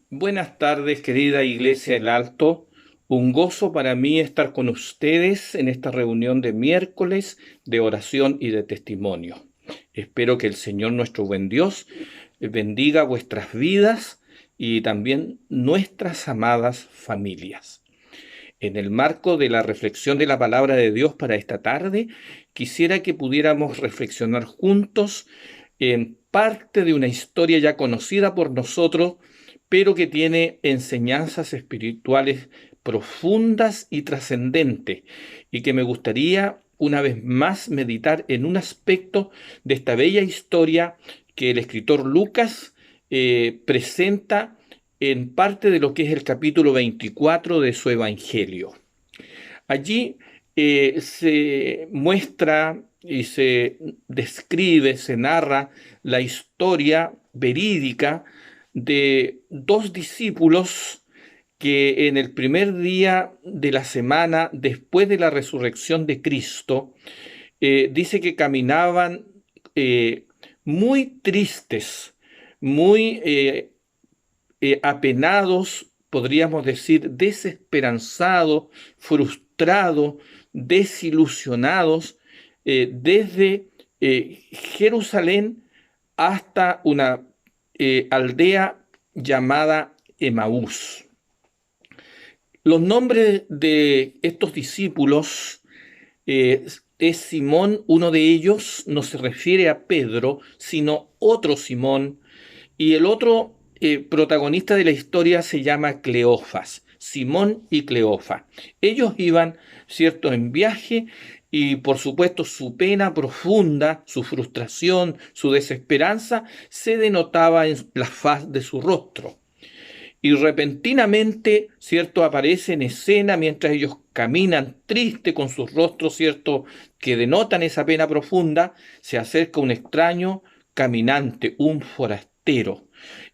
Buenas tardes, querida Iglesia del Alto. Un gozo para mí estar con ustedes en esta reunión de miércoles de oración y de testimonio. Espero que el Señor nuestro buen Dios bendiga vuestras vidas y también nuestras amadas familias. En el marco de la reflexión de la palabra de Dios para esta tarde, quisiera que pudiéramos reflexionar juntos en parte de una historia ya conocida por nosotros, pero que tiene enseñanzas espirituales profundas y trascendentes, y que me gustaría una vez más meditar en un aspecto de esta bella historia que el escritor Lucas presenta en parte de lo que es el capítulo 24 de su Evangelio. Allí se muestra y se describe, se narra la historia verídica de dos discípulos que en el primer día de la semana después de la resurrección de Cristo, dice que caminaban eh, muy tristes, muy apenados, podríamos decir, desesperanzados, frustrados, desilusionados, desde Jerusalén hasta una aldea llamada Emaús. Los nombres de estos discípulos es Simón, uno de ellos, no se refiere a Pedro, sino otro Simón, y el otro protagonista de la historia se llama Cleofas, Simón y Cleofas. Ellos iban, cierto, en viaje y por supuesto su pena profunda, su frustración, su desesperanza se denotaba en la faz de su rostro. Y repentinamente, cierto, aparece en escena mientras ellos caminan triste con sus rostros, cierto, que denotan esa pena profunda, se acerca un extraño caminante, un forastero.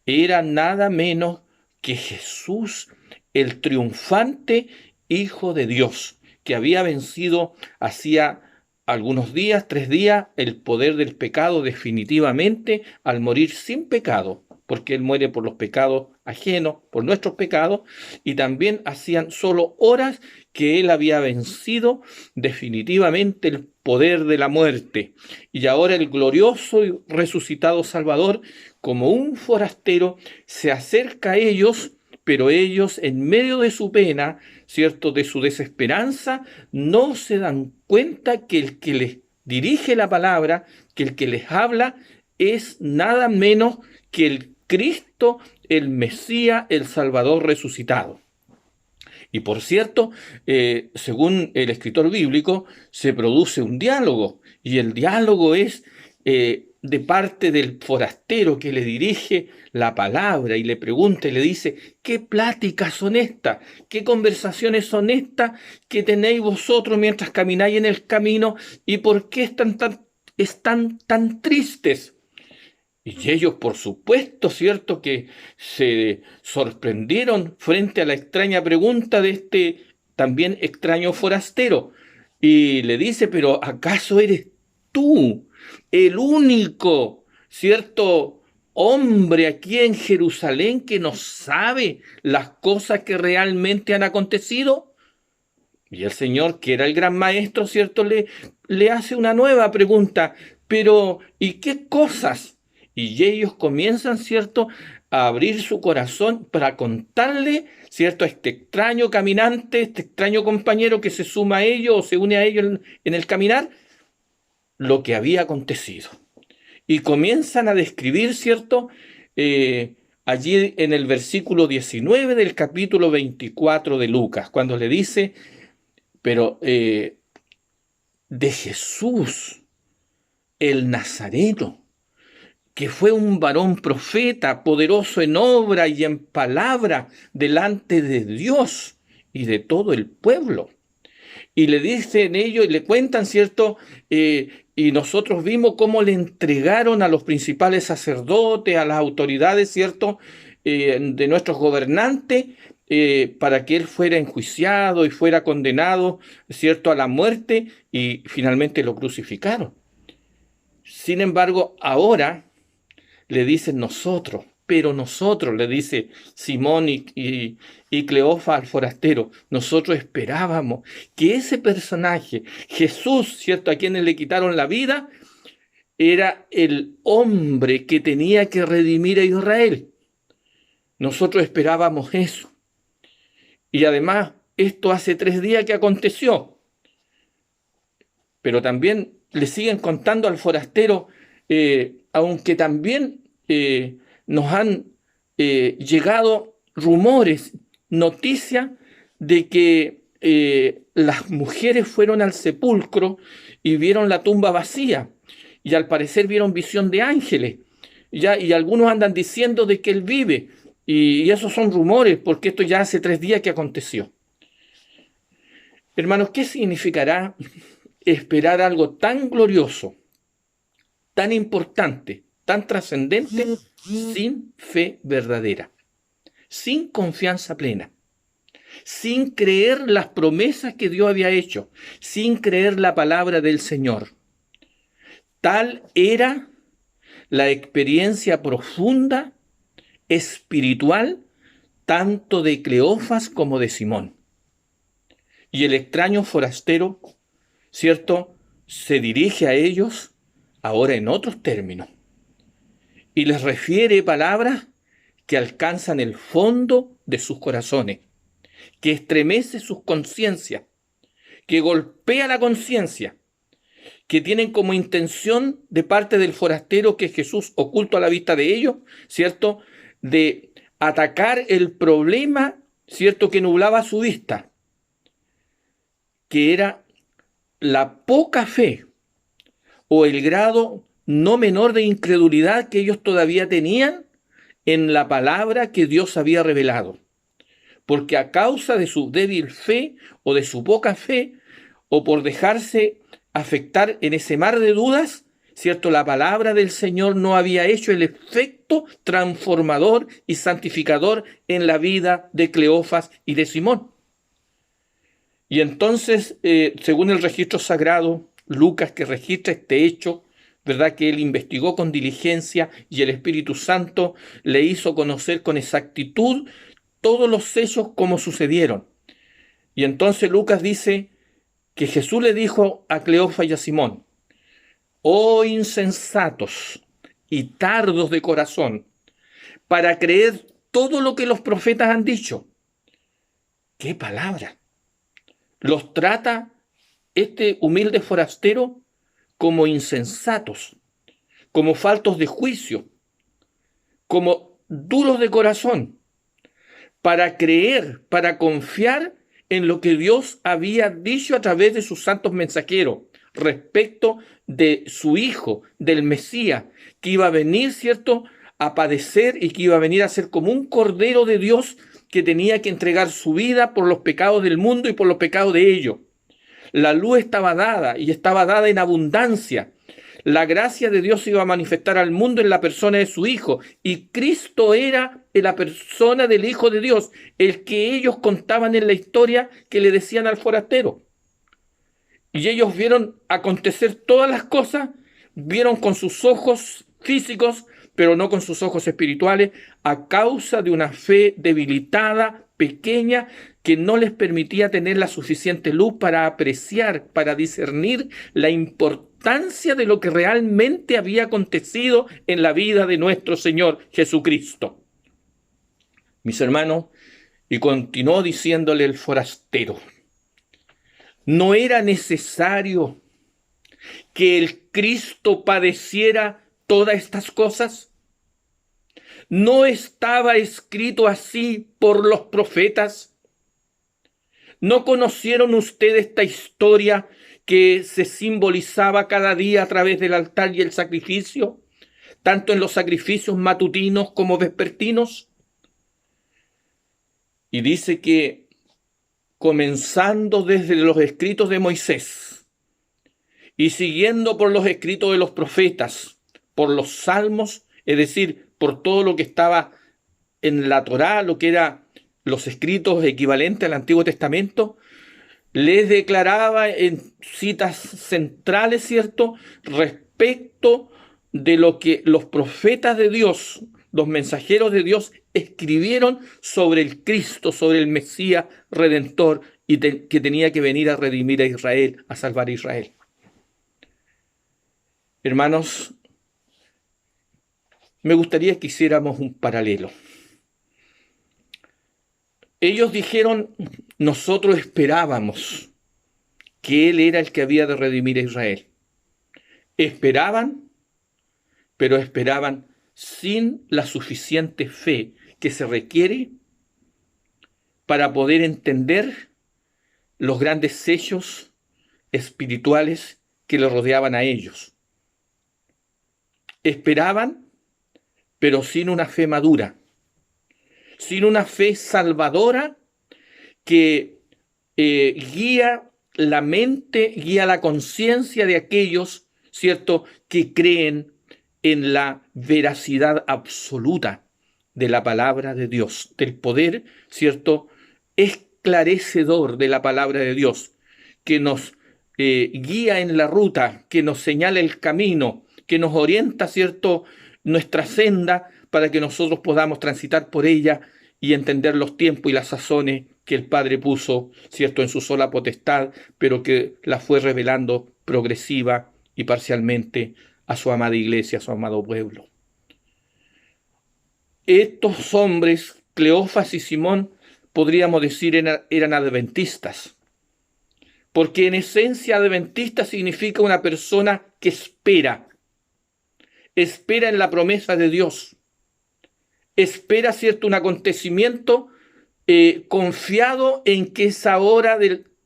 Era nada menos que Jesús, el triunfante Hijo de Dios, que había vencido hacía algunos días, 3 días, el poder del pecado definitivamente al morir sin pecado, porque Él muere por los pecados ajenos, por nuestros pecados, y también hacían solo horas que Él había vencido definitivamente el poder de la muerte. Y ahora el glorioso y resucitado Salvador, como un forastero, se acerca a ellos, pero ellos, en medio de su pena, ¿cierto?, de su desesperanza, no se dan cuenta que el que les dirige la palabra, que el que les habla, es nada menos que el Cristo, el Mesías, el Salvador resucitado. Y por cierto, según el escritor bíblico, se produce un diálogo, y el diálogo es de parte del forastero que le dirige la palabra y le pregunta y le dice: ¿qué pláticas son estas? ¿Qué conversaciones son estas que tenéis vosotros mientras camináis en el camino? ¿Y por qué están tan tristes? Y ellos, por supuesto, cierto, que se sorprendieron frente a la extraña pregunta de este también extraño forastero. Y le dice: pero ¿acaso eres tú el único, cierto, hombre aquí en Jerusalén que no sabe las cosas que realmente han acontecido? Y el Señor, que era el gran maestro, cierto, le hace una nueva pregunta: pero ¿y qué cosas? Y ellos comienzan, ¿cierto?, a abrir su corazón para contarle, ¿cierto?, a este extraño caminante, este extraño compañero que se suma a ellos o se une a ellos en el caminar, lo que había acontecido. Y comienzan a describir, ¿cierto?, allí en el versículo 19 del capítulo 24 de Lucas, cuando le dice: pero de Jesús, el Nazareno, que fue un varón profeta, poderoso en obra y en palabra delante de Dios y de todo el pueblo. Y le dicen ellos y le cuentan, ¿cierto? Y nosotros vimos cómo le entregaron a los principales sacerdotes, a las autoridades, ¿cierto?, de nuestros gobernantes, para que él fuera enjuiciado y fuera condenado, ¿cierto?, a la muerte, y finalmente lo crucificaron. Sin embargo, ahora le dicen nosotros: pero nosotros, le dice Simón y Cleofas al forastero, nosotros esperábamos que ese personaje, Jesús, ¿cierto?, a quienes le quitaron la vida, era el hombre que tenía que redimir a Israel. Nosotros esperábamos eso. Y además, esto hace 3 días que aconteció. Pero también le siguen contando al forastero, aunque también nos han llegado rumores, noticias de que las mujeres fueron al sepulcro y vieron la tumba vacía. Y al parecer vieron visión de ángeles. ¿Ya? Y algunos andan diciendo de que él vive. Y esos son rumores, porque esto ya hace 3 días que aconteció. Hermanos, ¿qué significará esperar algo tan glorioso, tan importante, tan trascendente, sin fe verdadera, sin confianza plena, sin creer las promesas que Dios había hecho, sin creer la palabra del Señor? Tal era la experiencia profunda, espiritual, tanto de Cleofas como de Simón. Y el extraño forastero, ¿cierto?, se dirige a ellos ahora en otros términos y les refiere palabras que alcanzan el fondo de sus corazones, que estremece sus conciencias, que golpea la conciencia, que tienen como intención de parte del forastero, que es Jesús oculto a la vista de ellos, ¿cierto?, de atacar el problema, ¿cierto?, que nublaba su vista, que era la poca fe o el grado no menor de incredulidad que ellos todavía tenían en la palabra que Dios había revelado. Porque a causa de su débil fe o de su poca fe, o por dejarse afectar en ese mar de dudas, ¿cierto?, la palabra del Señor no había hecho el efecto transformador y santificador en la vida de Cleofas y de Simón. Y entonces, según el registro sagrado, Lucas, que registra este hecho, ¿verdad?, que él investigó con diligencia y el Espíritu Santo le hizo conocer con exactitud todos los hechos como sucedieron. Y entonces Lucas dice que Jesús le dijo a Cleofas y a Simón: oh insensatos y tardos de corazón, para creer todo lo que los profetas han dicho. ¡Qué palabra! Los trata este humilde forastero como insensatos, como faltos de juicio, como duros de corazón, para creer, para confiar en lo que Dios había dicho a través de sus santos mensajeros respecto de su Hijo, del Mesías, que iba a venir, ¿cierto?, a padecer y que iba a venir a ser como un Cordero de Dios que tenía que entregar su vida por los pecados del mundo y por los pecados de ellos. La luz estaba dada y estaba dada en abundancia. La gracia de Dios se iba a manifestar al mundo en la persona de su Hijo, y Cristo era la persona del Hijo de Dios, el que ellos contaban en la historia que le decían al forastero. Y ellos vieron acontecer todas las cosas, vieron con sus ojos físicos, pero no con sus ojos espirituales, a causa de una fe debilitada, pequeña, que no les permitía tener la suficiente luz para apreciar, para discernir la importancia de lo que realmente había acontecido en la vida de nuestro Señor Jesucristo. Mis hermanos, y continuó diciéndole el forastero: ¿no era necesario que el Cristo padeciera todas estas cosas? ¿No estaba escrito así por los profetas? ¿No conocieron ustedes esta historia que se simbolizaba cada día a través del altar y el sacrificio, tanto en los sacrificios matutinos como vespertinos? Y dice que, comenzando desde los escritos de Moisés y siguiendo por los escritos de los profetas, por los salmos, es decir, por todo lo que estaba en la Torá, lo que eran los escritos equivalentes al Antiguo Testamento, les declaraba en citas centrales, ¿cierto?, respecto de lo que los profetas de Dios los mensajeros de Dios escribieron sobre el Cristo, sobre el Mesías Redentor que tenía que venir a redimir a Israel, a salvar a Israel. Hermanos, me gustaría que hiciéramos un paralelo. Ellos dijeron, nosotros esperábamos que Él era el que había de redimir a Israel. Esperaban, pero esperaban sin la suficiente fe que se requiere para poder entender los grandes sellos espirituales que le rodeaban a ellos. Esperaban, pero sin una fe madura, sin una fe salvadora que guía la mente, guía la conciencia de aquellos, ¿cierto?, que creen en la veracidad absoluta de la palabra de Dios, del poder, ¿cierto?, esclarecedor de la palabra de Dios, que nos guía en la ruta, que nos señala el camino, que nos orienta, ¿cierto?, nuestra senda para que nosotros podamos transitar por ella y entender los tiempos y las sazones que el Padre puso, ¿cierto?, en su sola potestad, pero que la fue revelando progresiva y parcialmente a su amada iglesia, a su amado pueblo. Estos hombres, Cleofas y Simón, podríamos decir eran adventistas, porque en esencia adventista significa una persona que espera en la promesa de Dios, espera, ¿cierto?, un acontecimiento confiado en que esa hora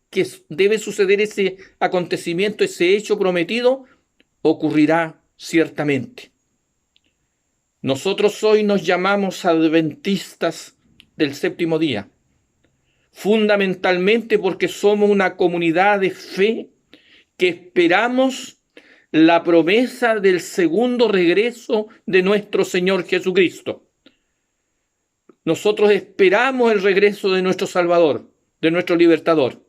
que debe suceder ese acontecimiento, ese hecho prometido, ocurrirá ciertamente. Nosotros hoy nos llamamos adventistas del séptimo día, fundamentalmente porque somos una comunidad de fe que esperamos la promesa del segundo regreso de nuestro Señor Jesucristo. Nosotros esperamos el regreso de nuestro Salvador, de nuestro Libertador.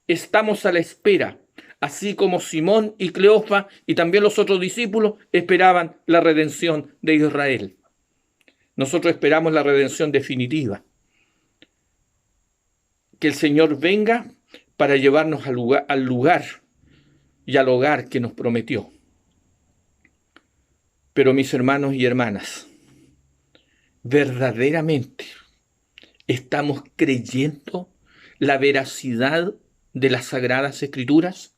Estamos a la espera, así como Simón y Cleofas y también los otros discípulos esperaban la redención de Israel. Nosotros esperamos la redención definitiva. Que el Señor venga para llevarnos al lugar y al hogar que nos prometió. Pero mis hermanos y hermanas, verdaderamente estamos creyendo la veracidad de las Sagradas Escrituras.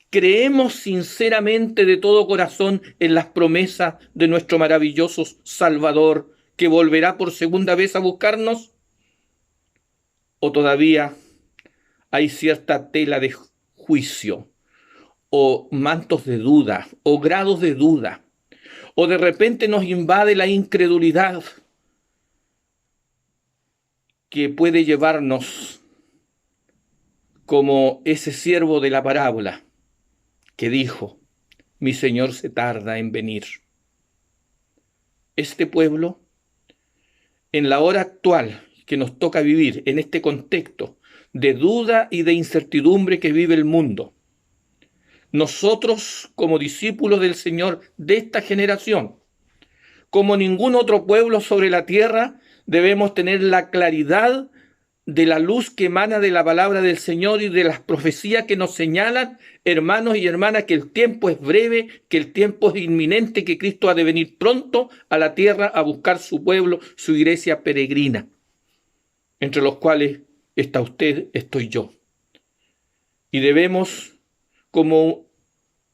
¿Creemos sinceramente de todo corazón en las promesas de nuestro maravilloso Salvador que volverá por segunda vez a buscarnos? ¿O todavía hay cierta tela de juicio o mantos de duda o grados de duda? ¿O de repente nos invade la incredulidad que puede llevarnos como ese siervo de la parábola que dijo, mi Señor se tarda en venir? Este pueblo, en la hora actual que nos toca vivir, en este contexto de duda y de incertidumbre que vive el mundo, nosotros como discípulos del Señor de esta generación, como ningún otro pueblo sobre la tierra, debemos tener la claridad de la luz que emana de la palabra del Señor y de las profecías que nos señalan, hermanos y hermanas, que el tiempo es breve, que el tiempo es inminente, que Cristo ha de venir pronto a la tierra a buscar su pueblo, su iglesia peregrina, entre los cuales está usted, estoy yo. Y debemos, como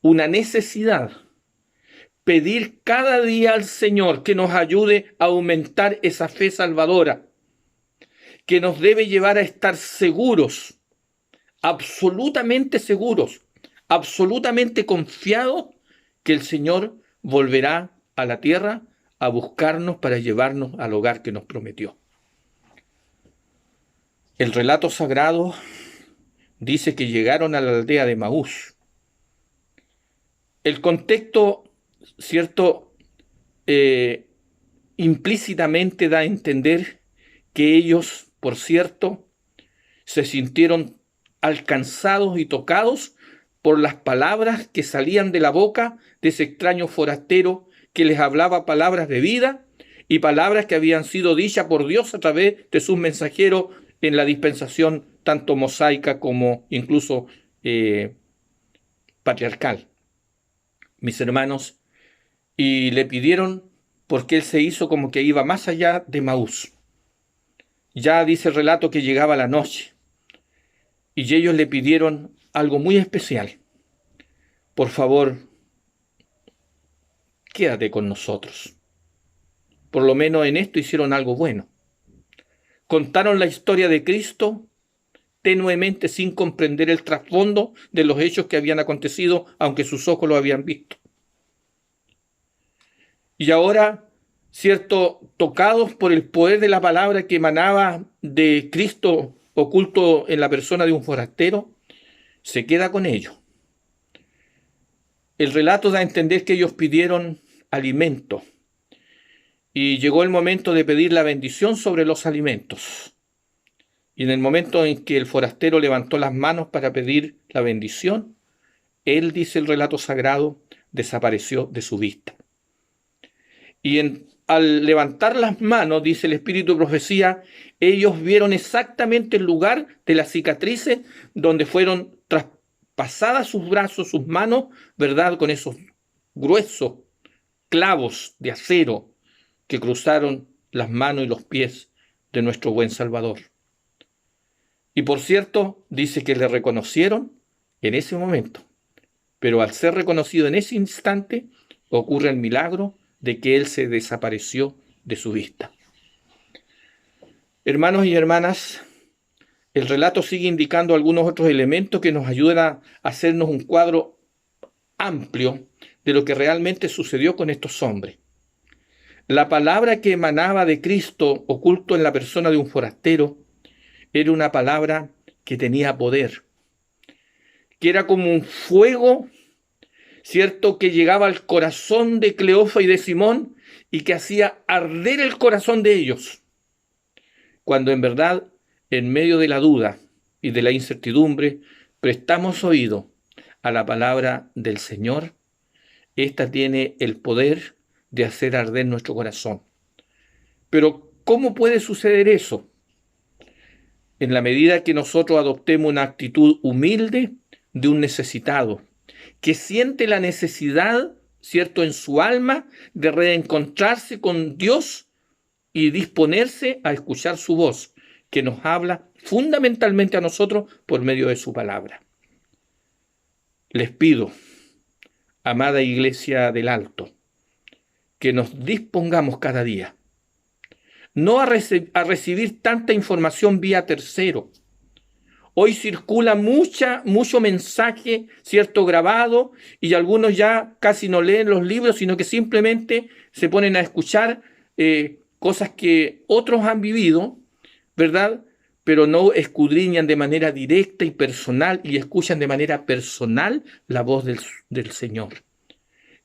una necesidad, pedir cada día al Señor que nos ayude a aumentar esa fe salvadora, que nos debe llevar a estar seguros, absolutamente confiados que el Señor volverá a la tierra a buscarnos para llevarnos al hogar que nos prometió. El relato sagrado dice que llegaron a la aldea de Emaús. El contexto, ¿cierto?, implícitamente da a entender que ellos, por cierto, se sintieron alcanzados y tocados por las palabras que salían de la boca de ese extraño forastero que les hablaba palabras de vida y palabras que habían sido dichas por Dios a través de sus mensajeros en la dispensación tanto mosaica como incluso patriarcal. Mis hermanos, y le pidieron porque él se hizo como que iba más allá de Emaús. Ya dice el relato que llegaba la noche y ellos le pidieron algo muy especial. Por favor, quédate con nosotros. Por lo menos en esto hicieron algo bueno. Contaron la historia de Cristo tenuemente sin comprender el trasfondo de los hechos que habían acontecido, aunque sus ojos lo habían visto. Y ahora, cierto, tocados por el poder de la palabra que emanaba de Cristo oculto en la persona de un forastero, se queda con ellos. El relato da a entender que ellos pidieron alimento y llegó el momento de pedir la bendición sobre los alimentos. Y en el momento en que el forastero levantó las manos para pedir la bendición, él, dice el relato sagrado, desapareció de su vista. Y al levantar las manos, dice el espíritu de profecía, ellos vieron exactamente el lugar de las cicatrices donde fueron traspasadas sus brazos, sus manos, ¿verdad? Con esos gruesos clavos de acero que cruzaron las manos y los pies de nuestro buen Salvador. Y por cierto, dice que le reconocieron en ese momento, pero al ser reconocido en ese instante, ocurre el milagro de que él se desapareció de su vista. Hermanos y hermanas, el relato sigue indicando algunos otros elementos que nos ayudan a hacernos un cuadro amplio de lo que realmente sucedió con estos hombres. La palabra que emanaba de Cristo oculto en la persona de un forastero era una palabra que tenía poder, que era como un fuego, ¿cierto?, que llegaba al corazón de Cleofa y de Simón y que hacía arder el corazón de ellos, cuando en verdad, en medio de la duda y de la incertidumbre, prestamos oído a la palabra del Señor. Esta tiene el poder de hacer arder nuestro corazón. Pero, ¿cómo puede suceder eso? En la medida que nosotros adoptemos una actitud humilde de un necesitado, que siente la necesidad, ¿cierto?, en su alma de reencontrarse con Dios y disponerse a escuchar su voz, que nos habla fundamentalmente a nosotros por medio de su palabra. Les pido, amada Iglesia del Alto, que nos dispongamos cada día no a recibir tanta información vía tercero. Hoy circula mucho mensaje, ¿cierto?, grabado, y algunos ya casi no leen los libros, sino que simplemente se ponen a escuchar cosas que otros han vivido, ¿verdad?, pero no escudriñan de manera directa y personal y escuchan de manera personal la voz del Señor,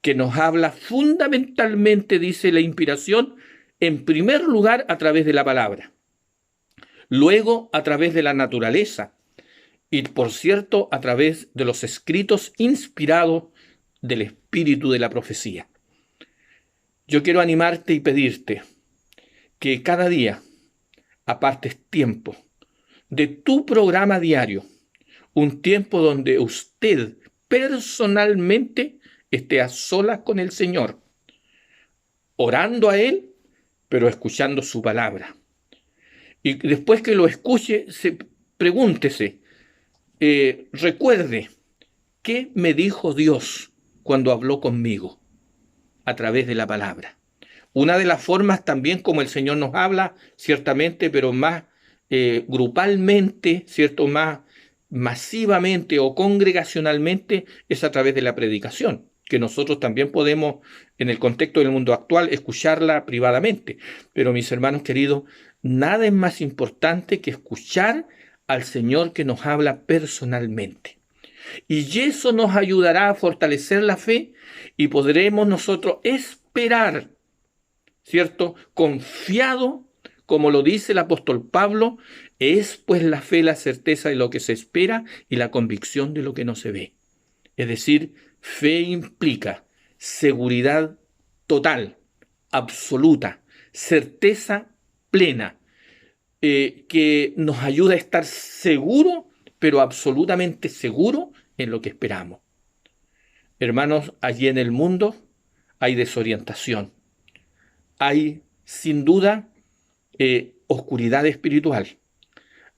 que nos habla fundamentalmente, dice la inspiración, en primer lugar a través de la palabra, luego a través de la naturaleza y, por cierto, a través de los escritos inspirados del espíritu de la profecía. Yo quiero animarte y pedirte que cada día apartes tiempo de tu programa diario, un tiempo donde usted personalmente esté a solas con el Señor, orando a Él, pero escuchando su palabra. Y después que lo escuche, pregúntese, recuerde, ¿qué me dijo Dios cuando habló conmigo? A través de la palabra. Una de las formas también como el Señor nos habla, ciertamente, pero más grupalmente, ¿cierto?, más masivamente o congregacionalmente, es a través de la predicación, que nosotros también podemos, en el contexto del mundo actual, escucharla privadamente. Pero, mis hermanos queridos, nada es más importante que escuchar al Señor que nos habla personalmente. Y eso nos ayudará a fortalecer la fe y podremos nosotros esperar, ¿cierto?, confiado, como lo dice el apóstol Pablo, es pues la fe la certeza de lo que se espera y la convicción de lo que no se ve. Es decir, fe implica seguridad total, absoluta, certeza plena, que nos ayuda a estar seguro, pero absolutamente seguro en lo que esperamos. Hermanos, allí en el mundo hay desorientación, hay sin duda oscuridad espiritual.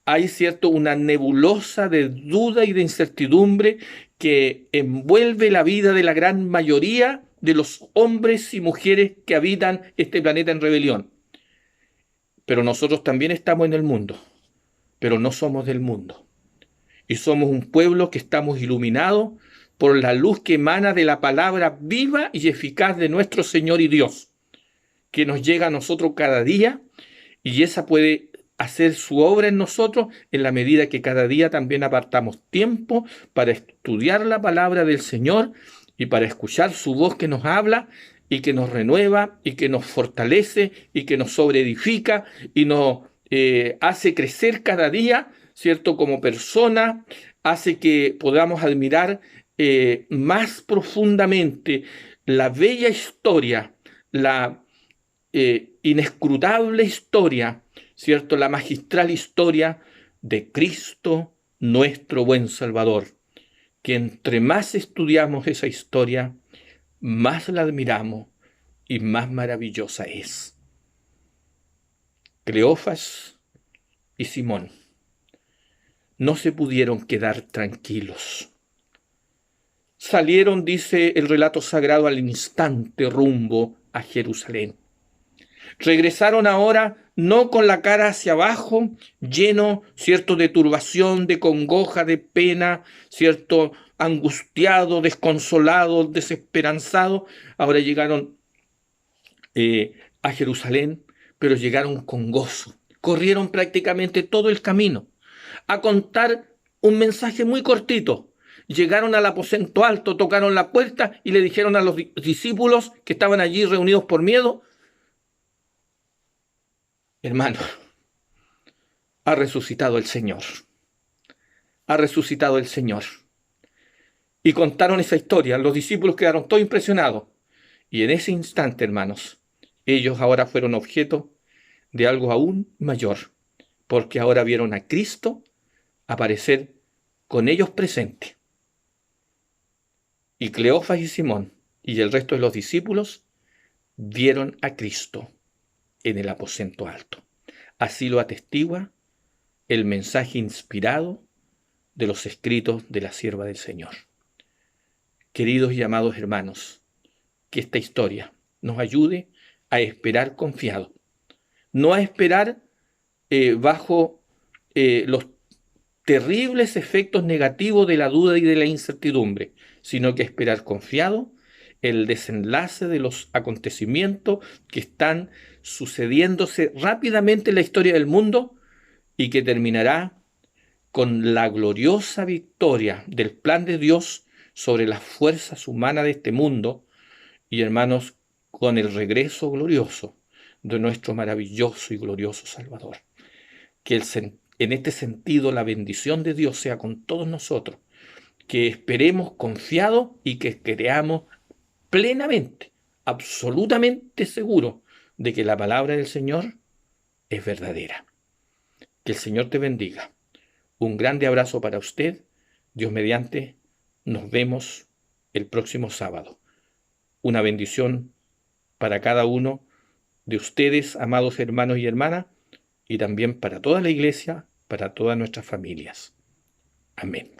Hay, cierto, una nebulosa de duda y de incertidumbre que envuelve la vida de la gran mayoría de los hombres y mujeres que habitan este planeta en rebelión. Pero nosotros también estamos en el mundo, pero no somos del mundo. Y somos un pueblo que estamos iluminados por la luz que emana de la palabra viva y eficaz de nuestro Señor y Dios, que nos llega a nosotros cada día, y esa puede hacer su obra en nosotros en la medida que cada día también apartamos tiempo para estudiar la palabra del Señor y para escuchar su voz que nos habla y que nos renueva y que nos fortalece y que nos sobreedifica y nos hace crecer cada día, ¿cierto? Como persona, hace que podamos admirar más profundamente la bella historia, la inescrutable historia, ¿cierto? La magistral historia de Cristo, nuestro buen Salvador, que entre más estudiamos esa historia, más la admiramos y más maravillosa es. Cleofas y Simón no se pudieron quedar tranquilos. Salieron, dice el relato sagrado, al instante rumbo a Jerusalén. Regresaron ahora no con la cara hacia abajo, lleno, ¿cierto?, de turbación, de congoja, de pena, ¿cierto?, angustiado, desconsolado, desesperanzado. Ahora llegaron a Jerusalén, pero llegaron con gozo. Corrieron prácticamente todo el camino a contar un mensaje muy cortito. Llegaron al aposento alto, tocaron la puerta y le dijeron a los discípulos que estaban allí reunidos por miedo: hermano, ha resucitado el Señor. Ha resucitado el Señor. Y contaron esa historia. Los discípulos quedaron todos impresionados. Y en ese instante, hermanos, ellos ahora fueron objeto de algo aún mayor, porque ahora vieron a Cristo aparecer con ellos presente. Y Cleofas y Simón y el resto de los discípulos vieron a Cristo en el aposento alto. Así lo atestigua el mensaje inspirado de los escritos de la sierva del Señor. Queridos y amados hermanos, que esta historia nos ayude a esperar confiado, no a esperar bajo los terribles efectos negativos de la duda y de la incertidumbre, sino que esperar confiado el desenlace de los acontecimientos que están sucediéndose rápidamente en la historia del mundo y que terminará con la gloriosa victoria del plan de Dios sobre las fuerzas humanas de este mundo y, hermanos, con el regreso glorioso de nuestro maravilloso y glorioso Salvador. Que en este sentido la bendición de Dios sea con todos nosotros, que esperemos confiados y que creamos plenamente, absolutamente seguros de que la palabra del Señor es verdadera. Que el Señor te bendiga. Un grande abrazo para usted. Dios mediante, nos vemos el próximo sábado. Una bendición para cada uno de ustedes, amados hermanos y hermanas, y también para toda la iglesia, para todas nuestras familias. Amén.